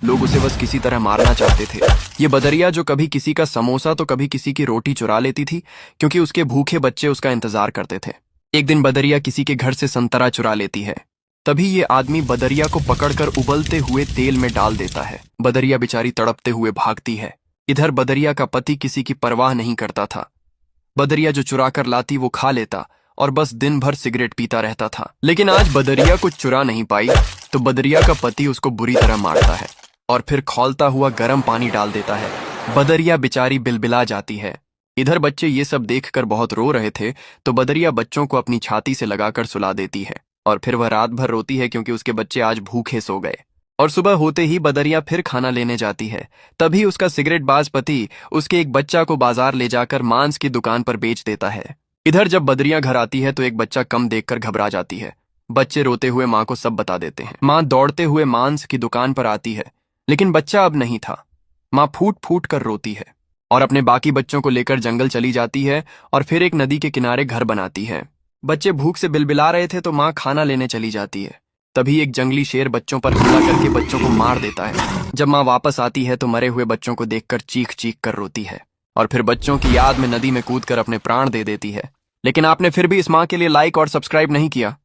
लोग उसे बस किसी तरह मारना चाहते थे। ये बदरिया जो कभी किसी का समोसा तो कभी किसी की रोटी चुरा लेती थी, क्योंकि उसके भूखे बच्चे उसका इंतजार करते थे। एक दिन बदरिया किसी के घर से संतरा चुरा लेती है। तभी ये आदमी बदरिया को पकड़कर उबलते हुए तेल में डाल देता है। बदरिया बेचारी तड़पते हुए भागती है। इधर बदरिया का पति किसी की परवाह नहीं करता था। बदरिया जो चुरा कर लाती वो खा लेता और बस दिन भर सिगरेट पीता रहता था। लेकिन आज बदरिया कुछ चुरा नहीं पाई, तो बदरिया का पति उसको बुरी तरह मारता है और फिर खौलता हुआ गर्म पानी डाल देता है। बदरिया बेचारी बिलबिला जाती है। इधर बच्चे ये सब देखकर बहुत रो रहे थे, तो बदरिया बच्चों को अपनी छाती से लगाकर सुला देती है और फिर वह रात भर रोती है, क्योंकि उसके बच्चे आज भूखे सो गए। और सुबह होते ही बदरिया फिर खाना लेने जाती है। तभी उसका सिगरेट बाज पति उसके एक बच्चा को बाजार ले जाकर मांस की दुकान पर बेच देता है। इधर जब बदरिया घर आती है तो एक बच्चा कम देखकर घबरा जाती है। बच्चे रोते हुए माँ को सब बता देते हैं। माँ दौड़ते हुए मांस की दुकान पर आती है, लेकिन बच्चा अब नहीं था। माँ फूट फूट कर रोती है और अपने बाकी बच्चों को लेकर जंगल चली जाती है और फिर एक नदी के किनारे घर बनाती है। बच्चे भूख से बिलबिला रहे थे, तो माँ खाना लेने चली जाती है। तभी एक जंगली शेर बच्चों पर हमला करके बच्चों को मार देता है। जब माँ वापस आती है तो मरे हुए बच्चों को देखकर चीख चीख कर रोती है और फिर बच्चों की याद में नदी में कूदकर अपने प्राण दे देती है। लेकिन आपने फिर भी इस माँ के लिए लाइक और सब्सक्राइब नहीं किया।